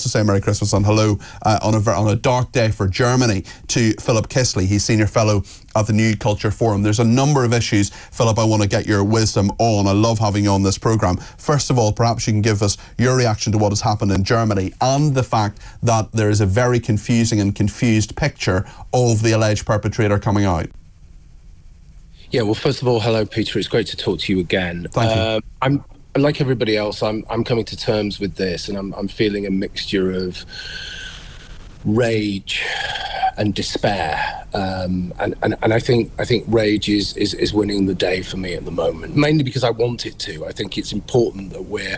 also say Merry Christmas and hello on a dark day for Germany to Philip Kiszely. He's Senior Fellow at the New Culture Forum. There's a number of issues, Philip, I want to get your wisdom on. I love having you on this programme. First of all, perhaps you can give us your reaction to what has happened in Germany and the fact that there is a very confusing and confused picture of the alleged perpetrator coming out. Yeah, well, first of all, hello, Peter. It's great to talk to you again. Thank you. I'm like everybody else. I'm coming to terms with this, and I'm feeling a mixture of rage and despair, and I think rage is winning the day for me at the moment, mainly because I want it to. I think it's important that we're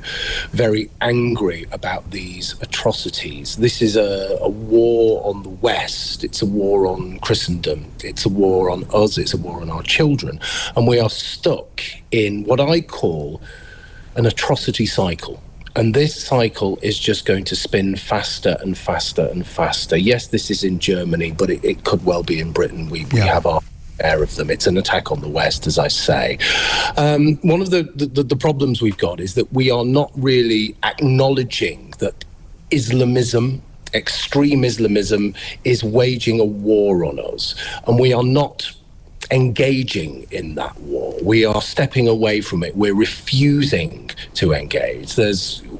very angry about these atrocities. This is a war on the West. It's a war on Christendom. It's a war on us. It's a war on our children, and we are stuck in what I call an atrocity cycle. And this cycle is just going to spin faster and faster and faster. Yes, this is in Germany, but it could well be in Britain. We have our share of them. It's an attack on the West, as I say. One of the problems we've got is that we are not really acknowledging that Islamism, extreme Islamism, is waging a war on us. And we are not engaging in that war. We are stepping away from it. We're refusing to engage.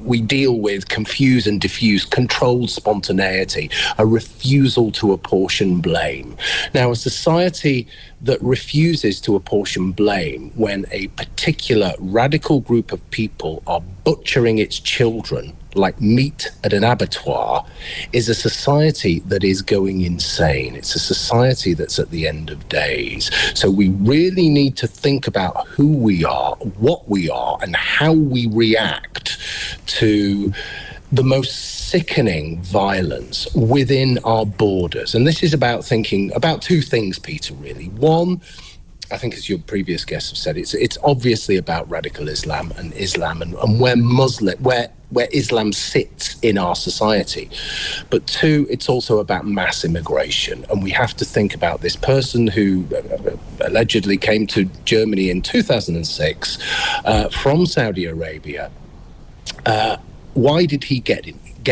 We deal with confuse and diffuse, controlled spontaneity, a refusal to apportion blame. Now, a society that refuses to apportion blame when a particular radical group of people are butchering its children like meat at an abattoir is a society that is going insane. It's a society that's at the end of days. So we really need to think about who we are, what we are, and how we react to the most sickening violence within our borders. And this is about thinking about two things, Peter, really. One, I think as your previous guests have said, it's obviously about radical Islam and where Islam sits in our society. But two, it's also about mass immigration. And we have to think about this person who allegedly came to Germany in 2006 from Saudi Arabia. Why did he get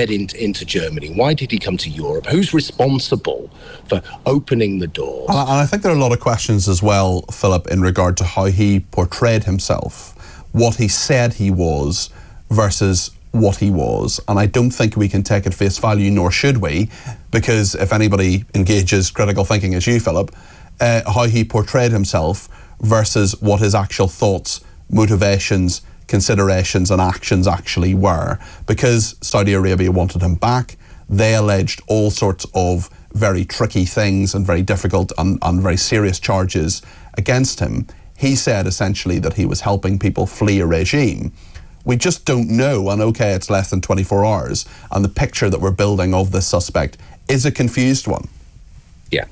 into Germany? Why did he come to Europe? Who's responsible for opening the doors? And I think there are a lot of questions as well, Philip, in regard to how he portrayed himself, what he said he was versus what he was. And I don't think we can take at face value, nor should we, because if anybody engages critical thinking as you, Philip, how he portrayed himself versus what his actual thoughts, motivations, considerations and actions actually were. Because Saudi Arabia wanted him back, they alleged all sorts of very tricky things and very difficult and very serious charges against him. He said essentially that he was helping people flee a regime. We just don't know, and okay, it's less than 24 hours, and the picture that we're building of this suspect is a confused one. Yeah,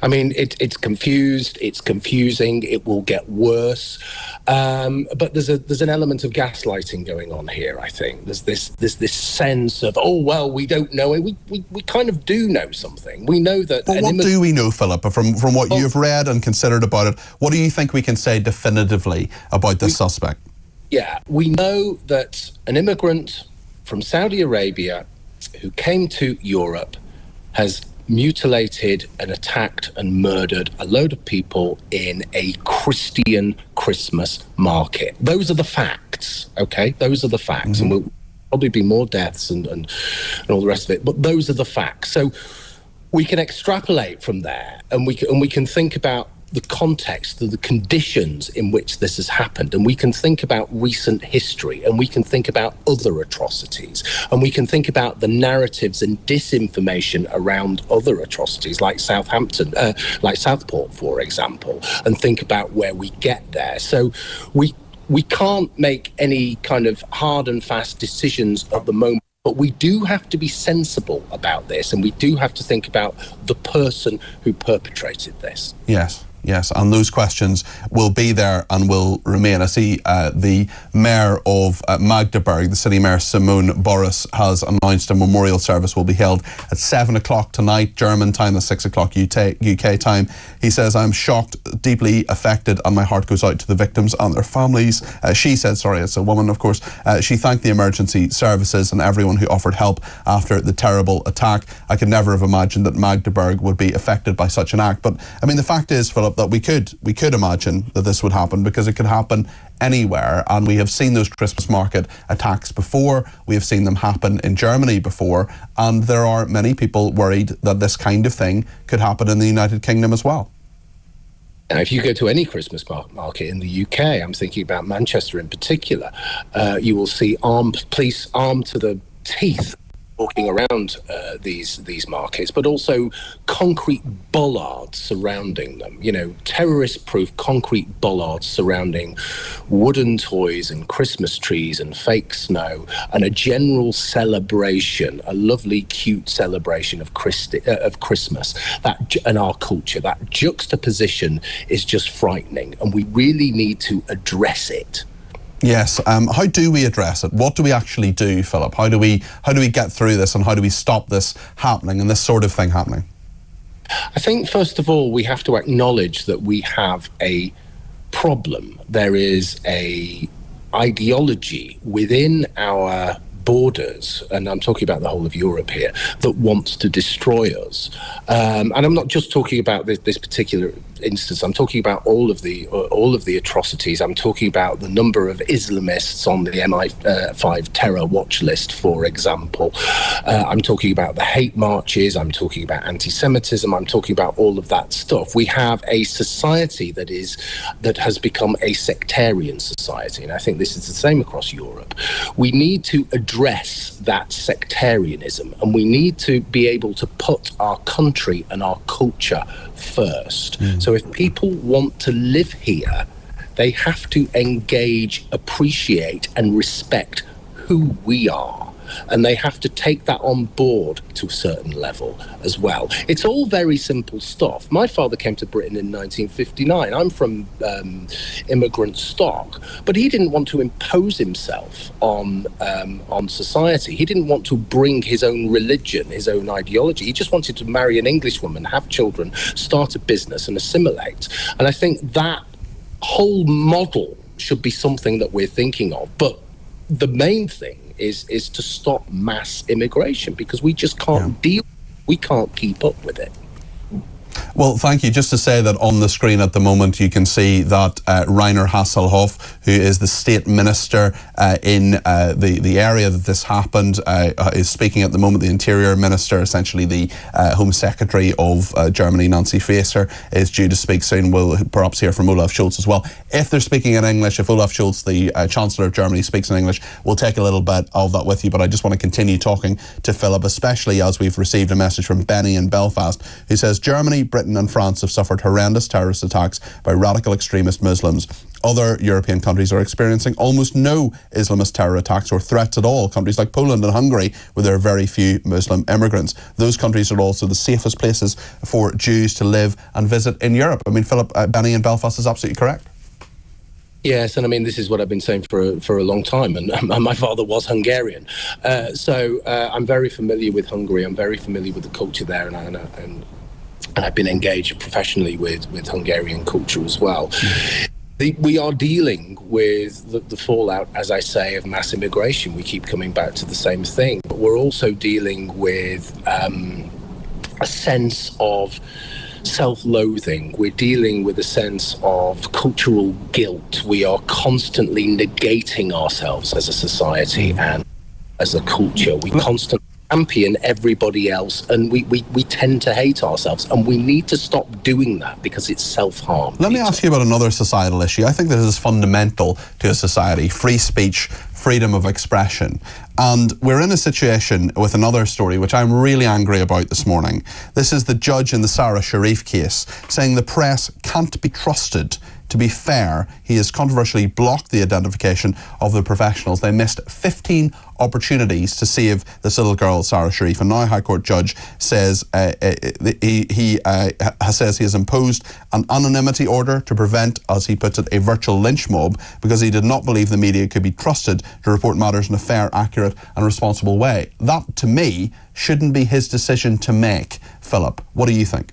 I mean, it's confused, it's confusing, it will get worse. But there's an element of gaslighting going on here, I think. There's this sense of, oh, well, we don't know. We kind of do know something. We know that... But what do we know, Philip, from what you've read and considered about it? What do you think we can say definitively about this suspect? Yeah, we know that an immigrant from Saudi Arabia who came to Europe has mutilated and attacked and murdered a load of people in a Christian Christmas market. Those are the facts, okay? Those are the facts. Mm-hmm. And we'll probably be more deaths and all the rest of it, but those are the facts. So we can extrapolate from there, and we can think about the context, the conditions in which this has happened, and we can think about recent history, and we can think about other atrocities, and we can think about the narratives and disinformation around other atrocities like like Southport, for example, and think about where we get there. So we can't make any kind of hard and fast decisions at the moment. But we do have to be sensible about this, and we do have to think about the person who perpetrated this. Yes. Yes, and those questions will be there and will remain. I see the Mayor of Magdeburg, the City Mayor Simone Boris, has announced a memorial service will be held at 7 o'clock tonight, German time, at 6 o'clock UK time. He says, "I'm shocked, deeply affected, and my heart goes out to the victims and their families." She said, sorry, it's a woman, of course. She thanked the emergency services and everyone who offered help after the terrible attack. "I could never have imagined that Magdeburg would be affected by such an act." But, I mean, the fact is, Philip, that we could imagine that this would happen, because it could happen anywhere, and we have seen those Christmas market attacks before. We have seen them happen in Germany before, and there are many people worried that this kind of thing could happen in the United Kingdom as well. Now, if you go to any Christmas market in the UK, I'm thinking about Manchester in particular, you will see police armed to the teeth walking around these markets, but also concrete bollards surrounding them. You know, terrorist-proof concrete bollards surrounding wooden toys and Christmas trees and fake snow, and a general celebration, a lovely, cute celebration of Christmas and our culture. That juxtaposition is just frightening, and we really need to address it. Yes. How do we address it? What do we actually do, Philip? How do we get through this, and how do we stop this happening and this sort of thing happening? I think, first of all, we have to acknowledge that we have a problem. There is a ideology within our borders, and I'm talking about the whole of Europe here, that wants to destroy us. And I'm not just talking about this particular instance. I'm talking about all of the atrocities. I'm talking about the number of Islamists on the MI5 terror watch list, for example. I'm talking about the hate marches. I'm talking about anti-Semitism. I'm talking about all of that stuff. We have a society that has become a sectarian society, and I think this is the same across Europe. We need to address that sectarianism, and we need to be able to put our country and our culture first. So if people want to live here, they have to engage, appreciate, and respect who we are. And they have to take that on board to a certain level as well. It's all very simple stuff. My father came to Britain in 1959. I'm from immigrant stock, but he didn't want to impose himself on society. He didn't want to bring his own religion, his own ideology. He just wanted to marry an English woman, have children, start a business, and assimilate. And I think that whole model should be something that we're thinking of. But the main thing is to stop mass immigration, because we just can't we can't keep up with it. Well, thank you. Just to say that on the screen at the moment, you can see that Rainer Hasselhoff, who is the state minister in the area that this happened, is speaking at the moment. The interior minister, essentially the home secretary of Germany, Nancy Faeser, is due to speak soon. We'll perhaps hear from Olaf Scholz as well. If they're speaking in English, if Olaf Scholz, the Chancellor of Germany, speaks in English, we'll take a little bit of that with you. But I just want to continue talking to Philip, especially as we've received a message from Benny in Belfast, who says, Germany, Britain and France have suffered horrendous terrorist attacks by radical extremist Muslims. Other European countries are experiencing almost no Islamist terror attacks or threats at all. Countries like Poland and Hungary, where there are very few Muslim immigrants. Those countries are also the safest places for Jews to live and visit in Europe. I mean, Philip, Benny in Belfast is absolutely correct. Yes, and I mean, this is what I've been saying for a long time, and my father was Hungarian. So I'm very familiar with Hungary. I'm very familiar with the culture there, and I've been engaged professionally with Hungarian culture as well. We are dealing with the fallout, as I say, of mass immigration. We keep coming back to the same thing, but we're also dealing with a sense of self-loathing. We're dealing with a sense of cultural guilt. We are constantly negating ourselves as a society and as a culture. We constantly champion everybody else, and we tend to hate ourselves, and we need to stop doing that, because it's self-harm. Let me ask you about another societal issue. I think this is fundamental to a society: free speech, freedom of expression. And we're in a situation with another story which I'm really angry about this morning. This is the judge in the Sarah Sharif case saying the press can't be trusted to be fair, he has controversially blocked the identification of the professionals. They missed 15 opportunities to save this little girl, Sarah Sharif, and now a High Court judge says he has imposed an anonymity order to prevent, as he puts it, a virtual lynch mob, because he did not believe the media could be trusted to report matters in a fair, accurate and responsible way. That, to me, shouldn't be his decision to make. Philip, what do you think?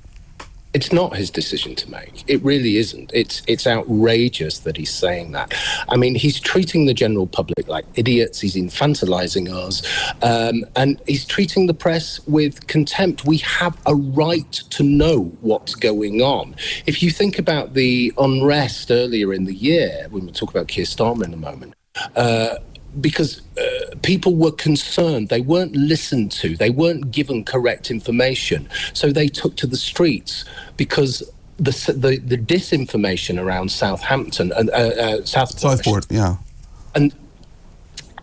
It's not his decision to make. It really isn't. It's outrageous that he's saying that. I mean, he's treating the general public like idiots. He's infantilizing us, and he's treating the press with contempt. We have a right to know what's going on. If you think about the unrest earlier in the year, when we'll talk about Keir Starmer in a moment, because people were concerned, they weren't listened to, they weren't given correct information, so they took to the streets because the disinformation around Southampton and Southport, yeah, and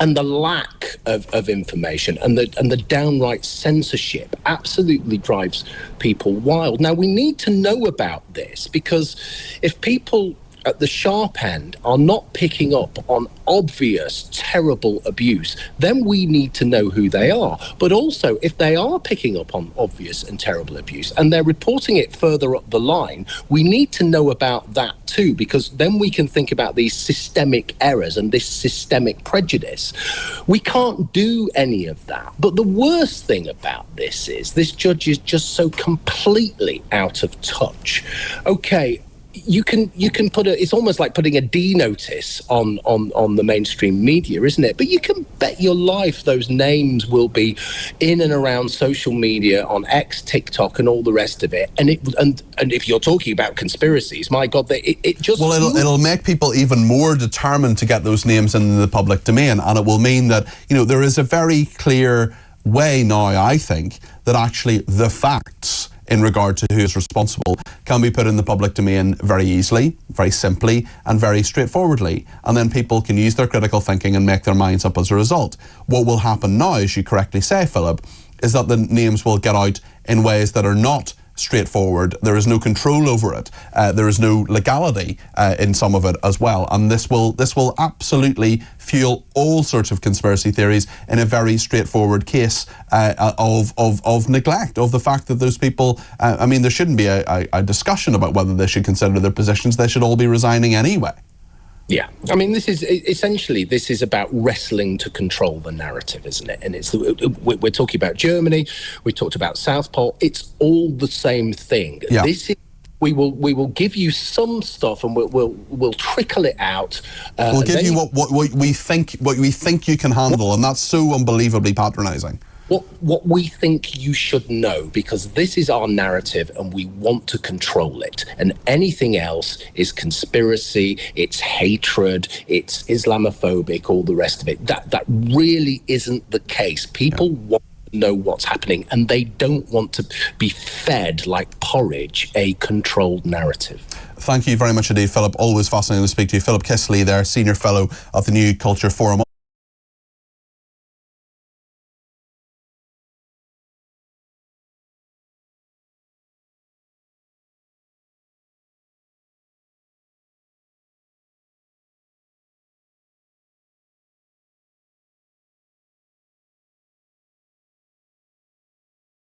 the lack of information and the downright censorship absolutely drives people wild. Now, we need to know about this, because if people at the sharp end are not picking up on obvious, terrible abuse, then we need to know who they are. But also, if they are picking up on obvious and terrible abuse and they're reporting it further up the line, we need to know about that too, because then we can think about these systemic errors and this systemic prejudice. We can't do any of that. But the worst thing about this is this judge is just so completely out of touch. Okay, you can put it's almost like putting a D notice on the mainstream media, isn't it? But you can bet your life those names will be in and around social media, on X, TikTok, and all the rest of it. And if you're talking about conspiracies, my God, it just it'll make people even more determined to get those names in the public domain, and it will mean that there is a very clear way now, I think, that actually the facts in regard to who is responsible can be put in the public domain very easily, very simply, and very straightforwardly. And then people can use their critical thinking and make their minds up as a result. What will happen now, as you correctly say, Philip, is that the names will get out in ways that are not straightforward. There is no control over it. There is no legality in some of it as well. And this will absolutely fuel all sorts of conspiracy theories in a very straightforward case of neglect, of the fact that those people, I mean, there shouldn't be a discussion about whether they should consider their positions. They should all be resigning anyway. Yeah, I mean, this is about wrestling to control the narrative, isn't it? And we're talking about Germany, we talked about South Pole. It's all the same thing. Yeah. We will give you some stuff, and we'll trickle it out. We'll give you what we think you can handle, and that's so unbelievably patronising. What we think you should know, because this is our narrative and we want to control it, and anything else is conspiracy, it's hatred, it's Islamophobic, all the rest of it. That really isn't the case. People want to know what's happening, and they don't want to be fed like porridge a controlled narrative. Thank you very much indeed, Philip. Always fascinating to speak to you. Philip Kiszely there, Senior Fellow of the New Culture Forum.